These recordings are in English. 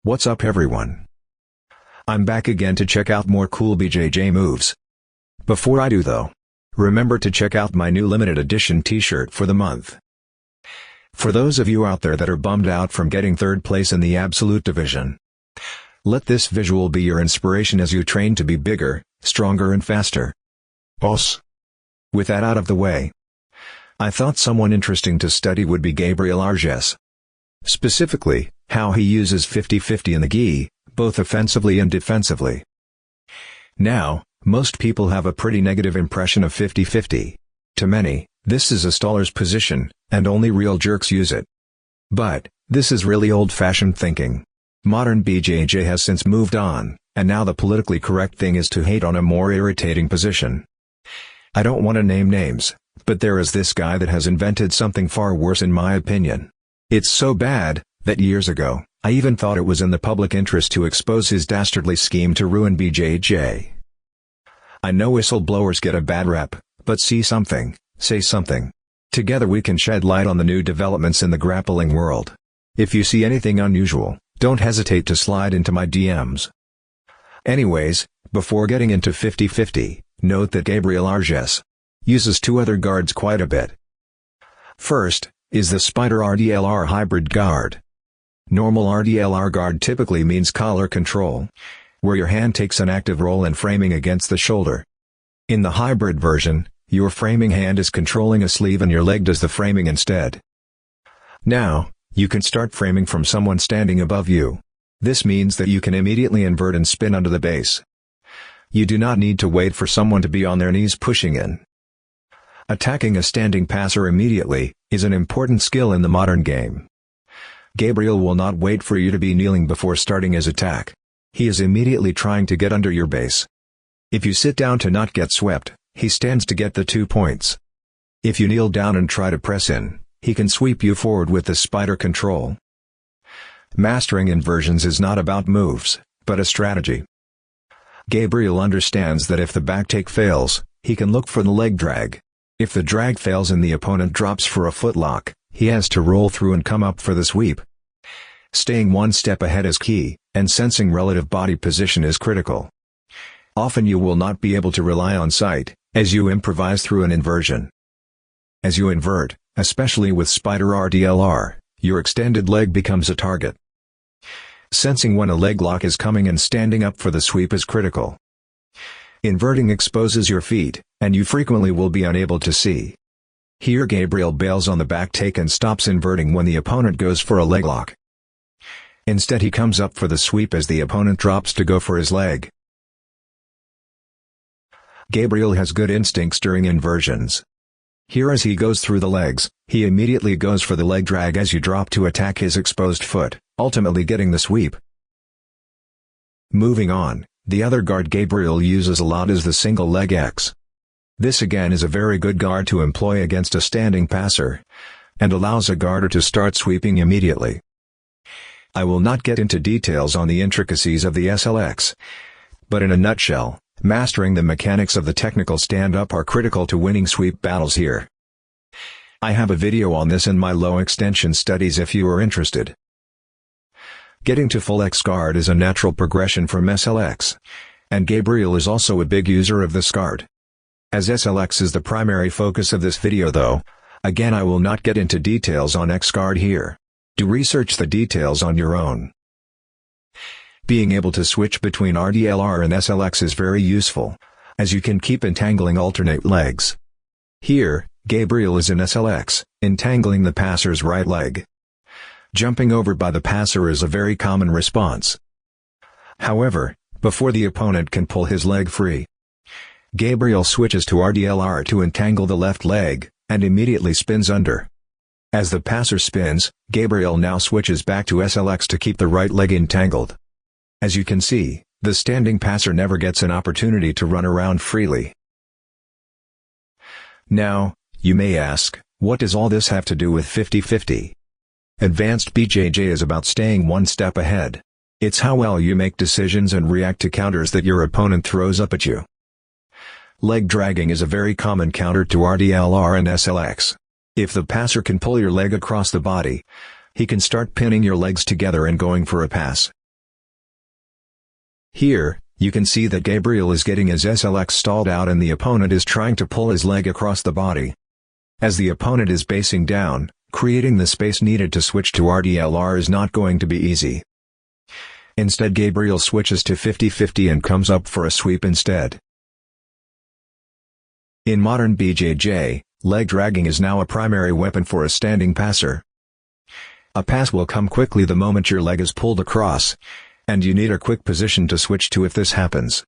What's up everyone? I'm back again to check out more cool BJJ moves. Before I do though, remember to check out my new limited edition t-shirt for the month. For those of you out there that are bummed out from getting third place in the absolute division, let this visual be your inspiration as you train to be bigger, stronger and faster. Boss. With that out of the way, I thought someone interesting to study would be Gabriel Arges. Specifically, how he uses 50-50 in the gi, both offensively and defensively. Now, most people have a pretty negative impression of 50-50. To many, this is a staller's position, and only real jerks use it. But, this is really old-fashioned thinking. Modern BJJ has since moved on, and now the politically correct thing is to hate on a more irritating position. I don't want to name names, but there is this guy that has invented something far worse in my opinion. It's so bad, that years ago, I even thought it was in the public interest to expose his dastardly scheme to ruin BJJ. I know whistleblowers get a bad rep, but see something, say something. Together we can shed light on the new developments in the grappling world. If you see anything unusual, don't hesitate to slide into my DMs. Anyways, before getting into 50-50, note that Gabriel Arges uses two other guards quite a bit. First, is the Spider RDLR hybrid guard. Normal RDLR guard typically means collar control, where your hand takes an active role in framing against the shoulder. In the hybrid version, your framing hand is controlling a sleeve and your leg does the framing instead. Now, you can start framing from someone standing above you. This means that you can immediately invert and spin under the base. You do not need to wait for someone to be on their knees pushing in. Attacking a standing passer immediately is an important skill in the modern game. Gabriel will not wait for you to be kneeling before starting his attack. He is immediately trying to get under your base. If you sit down to not get swept, he stands to get the 2 points. If you kneel down and try to press in, he can sweep you forward with the spider control. Mastering inversions is not about moves, but a strategy. Gabriel understands that if the back take fails, he can look for the leg drag. If the drag fails and the opponent drops for a footlock, he has to roll through and come up for the sweep. Staying one step ahead is key, and sensing relative body position is critical. Often you will not be able to rely on sight, as you improvise through an inversion. As you invert, especially with Spider RDLR, your extended leg becomes a target. Sensing when a leg lock is coming and standing up for the sweep is critical. Inverting exposes your feet, and you frequently will be unable to see. Here Gabriel bails on the back take and stops inverting when the opponent goes for a leg lock. Instead he comes up for the sweep as the opponent drops to go for his leg. Gabriel has good instincts during inversions. Here as he goes through the legs, he immediately goes for the leg drag as you drop to attack his exposed foot, ultimately getting the sweep. Moving on, the other guard Gabriel uses a lot is the single leg X. This again is a very good guard to employ against a standing passer, and allows a guarder to start sweeping immediately. I will not get into details on the intricacies of the SLX, but in a nutshell, mastering the mechanics of the technical stand-up are critical to winning sweep battles here. I have a video on this in my low extension studies if you are interested. Getting to full X guard is a natural progression from SLX, and Gabriel is also a big user of this guard. As SLX is the primary focus of this video though, again I will not get into details on X guard here. Do research the details on your own. Being able to switch between RDLR and SLX is very useful, as you can keep entangling alternate legs. Here, Gabriel is in SLX, entangling the passer's right leg. Jumping over by the passer is a very common response. However, before the opponent can pull his leg free, Gabriel switches to RDLR to entangle the left leg, and immediately spins under. As the passer spins, Gabriel now switches back to SLX to keep the right leg entangled. As you can see, the standing passer never gets an opportunity to run around freely. Now, you may ask, what does all this have to do with 50-50? Advanced BJJ is about staying one step ahead. It's how well you make decisions and react to counters that your opponent throws up at you. Leg dragging is a very common counter to RDLR and SLX. If the passer can pull your leg across the body, he can start pinning your legs together and going for a pass. Here, you can see that Gabriel is getting his SLX stalled out and the opponent is trying to pull his leg across the body. As the opponent is basing down, creating the space needed to switch to RDLR is not going to be easy. Instead, Gabriel switches to 50-50 and comes up for a sweep instead. In modern BJJ, leg dragging is now a primary weapon for a standing passer. A pass will come quickly the moment your leg is pulled across, and you need a quick position to switch to if this happens.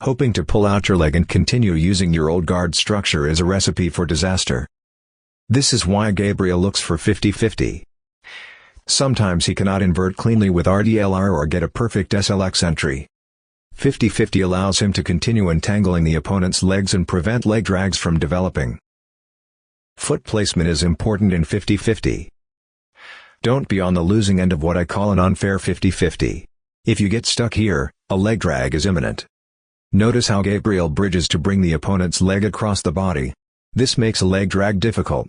Hoping to pull out your leg and continue using your old guard structure is a recipe for disaster. This is why Gabriel looks for 50-50. Sometimes he cannot invert cleanly with RDLR or get a perfect SLX entry. 50-50 allows him to continue entangling the opponent's legs and prevent leg drags from developing. Foot placement is important in 50-50. Don't be on the losing end of what I call an unfair 50-50. If you get stuck here, a leg drag is imminent. Notice how Gabriel bridges to bring the opponent's leg across the body. This makes a leg drag difficult.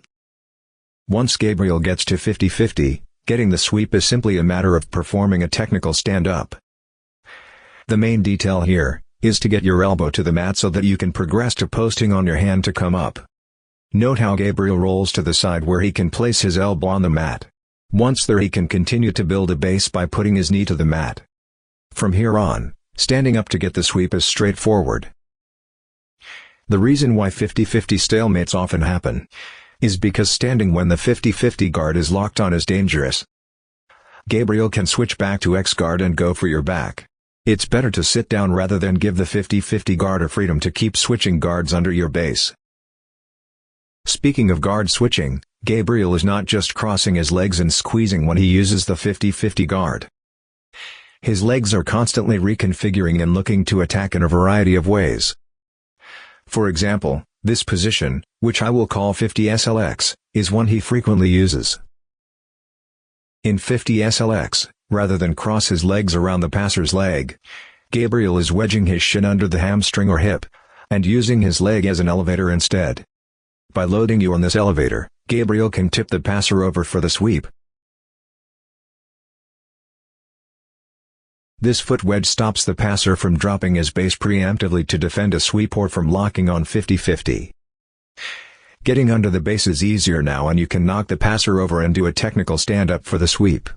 Once Gabriel gets to 50-50, getting the sweep is simply a matter of performing a technical stand-up. The main detail here is to get your elbow to the mat so that you can progress to posting on your hand to come up. Note how Gabriel rolls to the side where he can place his elbow on the mat. Once there, he can continue to build a base by putting his knee to the mat. From here on, standing up to get the sweep is straightforward. The reason why 50-50 stalemates often happen is because standing when the 50-50 guard is locked on is dangerous. Gabriel can switch back to X guard and go for your back. It's better to sit down rather than give the 50-50 guard a freedom to keep switching guards under your base. Speaking of guard switching, Gabriel is not just crossing his legs and squeezing when he uses the 50-50 guard. His legs are constantly reconfiguring and looking to attack in a variety of ways. For example, this position, which I will call 50 SLX, is one he frequently uses. In 50 SLX, rather than cross his legs around the passer's leg, Gabriel is wedging his shin under the hamstring or hip, and using his leg as an elevator instead. By loading you on this elevator, Gabriel can tip the passer over for the sweep. This foot wedge stops the passer from dropping his base preemptively to defend a sweep or from locking on 50-50. Getting under the base is easier now and you can knock the passer over and do a technical stand-up for the sweep.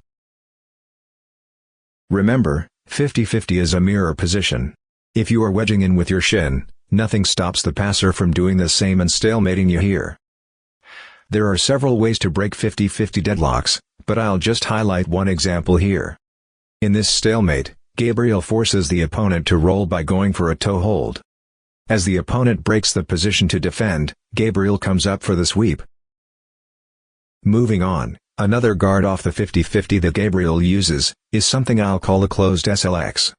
Remember, 50-50 is a mirror position. If you are wedging in with your shin, nothing stops the passer from doing the same and stalemating you here. There are several ways to break 50-50 deadlocks, but I'll just highlight one example here. In this stalemate, Gabriel forces the opponent to roll by going for a toe hold. As the opponent breaks the position to defend, Gabriel comes up for the sweep. Moving on, another guard off the 50-50 that Gabriel uses is something I'll call a closed SLX.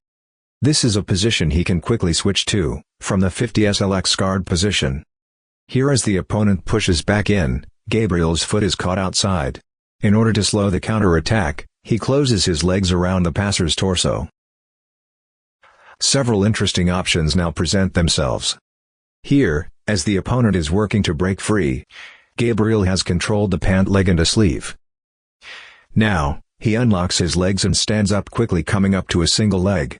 This is a position he can quickly switch to from the 50 SLX guard position. Here, as the opponent pushes back in, Gabriel's foot is caught outside. In order to slow the counter-attack, he closes his legs around the passer's torso. Several interesting options now present themselves. Here, as the opponent is working to break free, Gabriel has controlled the pant leg and a sleeve. Now, he unlocks his legs and stands up quickly, coming up to a single leg.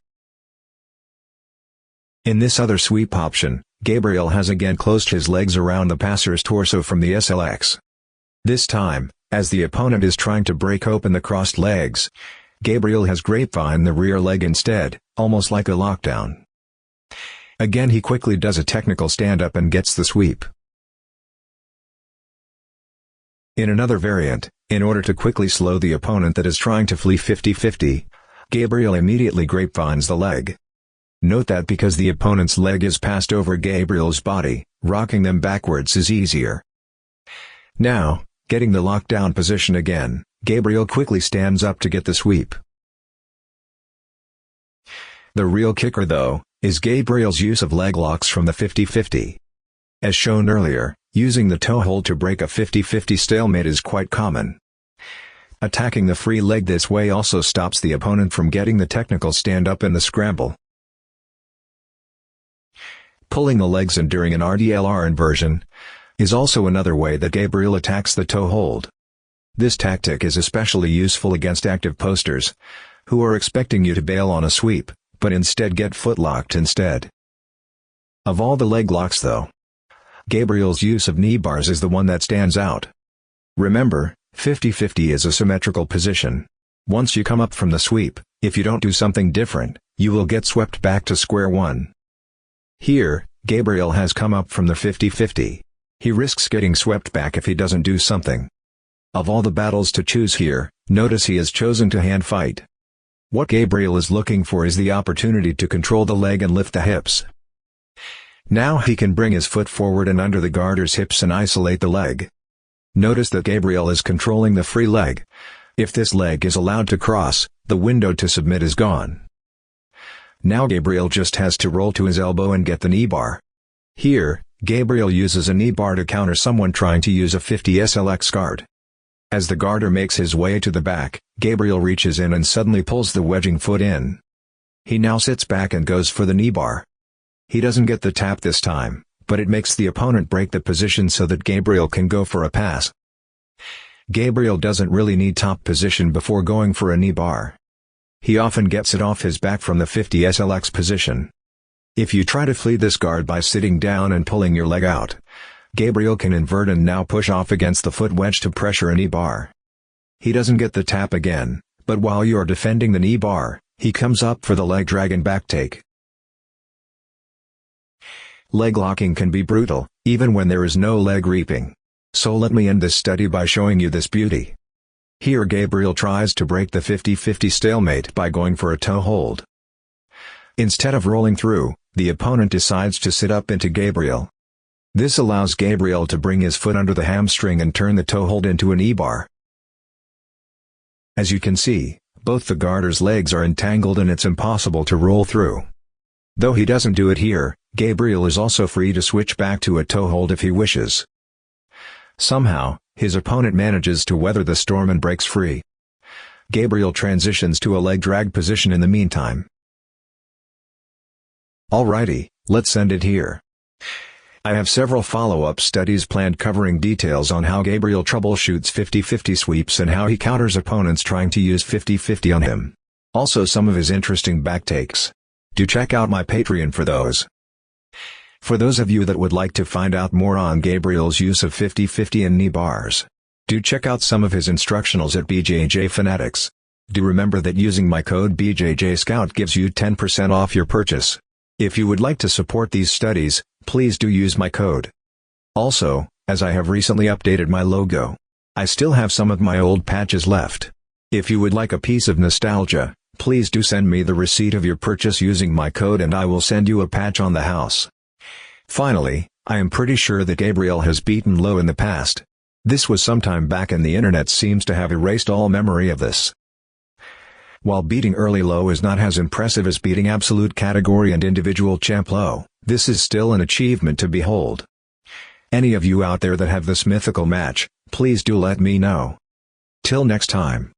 In this other sweep option, Gabriel has again closed his legs around the passer's torso from the SLX. This time, as the opponent is trying to break open the crossed legs, Gabriel has grapevined the rear leg instead, almost like a lockdown. Again, he quickly does a technical stand-up and gets the sweep. In another variant, in order to quickly slow the opponent that is trying to flee 50-50, Gabriel immediately grapevines the leg. Note that because the opponent's leg is passed over Gabriel's body, rocking them backwards is easier. Now, getting the lockdown position again, Gabriel quickly stands up to get the sweep. The real kicker, though, is Gabriel's use of leg locks from the 50-50. As shown earlier, using the toe hold to break a 50-50 stalemate is quite common. Attacking the free leg this way also stops the opponent from getting the technical stand-up in the scramble. Pulling the legs in during an RDLR inversion is also another way that Gabriel attacks the toe hold. This tactic is especially useful against active posters, who are expecting you to bail on a sweep, but instead get footlocked instead. Of all the leg locks though, Gabriel's use of knee bars is the one that stands out. Remember, 50-50 is a symmetrical position. Once you come up from the sweep, if you don't do something different, you will get swept back to square one. Here, Gabriel has come up from the 50-50. He risks getting swept back if he doesn't do something. Of all the battles to choose here, notice he has chosen to hand fight. What Gabriel is looking for is the opportunity to control the leg and lift the hips. Now he can bring his foot forward and under the guarder's hips and isolate the leg. Notice that Gabriel is controlling the free leg. If this leg is allowed to cross, the window to submit is gone. Now Gabriel just has to roll to his elbow and get the knee bar. Here, Gabriel uses a knee bar to counter someone trying to use a 50 SLX guard. As the guarder makes his way to the back, Gabriel reaches in and suddenly pulls the wedging foot in. He now sits back and goes for the knee bar. He doesn't get the tap this time, but it makes the opponent break the position so that Gabriel can go for a pass. Gabriel doesn't really need top position before going for a knee bar. He often gets it off his back from the 50 SLX position. If you try to flee this guard by sitting down and pulling your leg out, Gabriel can invert and now push off against the foot wedge to pressure a knee bar. He doesn't get the tap again, but while you're defending the knee bar, he comes up for the leg drag and back take. Leg locking can be brutal, even when there is no leg reaping. So let me end this study by showing you this beauty. Here Gabriel tries to break the 50-50 stalemate by going for a toe hold. Instead of rolling through, the opponent decides to sit up into Gabriel. This allows Gabriel to bring his foot under the hamstring and turn the toe hold into a knee bar. As you can see, both the guarder's legs are entangled and it's impossible to roll through. Though he doesn't do it here, Gabriel is also free to switch back to a toe hold if he wishes. Somehow, his opponent manages to weather the storm and breaks free. Gabriel transitions to a leg drag position in the meantime. Alrighty, let's end it here. I have several follow-up studies planned covering details on how Gabriel troubleshoots 50-50 sweeps and how he counters opponents trying to use 50-50 on him. Also some of his interesting back takes. Do check out my Patreon for those. For those of you that would like to find out more on Gabriel's use of 50-50 and knee bars, do check out some of his instructionals at BJJ Fanatics. Do remember that using my code BJJSCOUT gives you 10% off your purchase. If you would like to support these studies, please do use my code. Also, as I have recently updated my logo, I still have some of my old patches left. If you would like a piece of nostalgia, please do send me the receipt of your purchase using my code and I will send you a patch on the house. Finally, I am pretty sure that Gabriel has beaten low in the past. This was sometime back and the internet seems to have erased all memory of this. While beating early low is not as impressive as beating absolute category and individual champ low, this is still an achievement to behold. Any of you out there that have this mythical match, please do let me know. Till next time.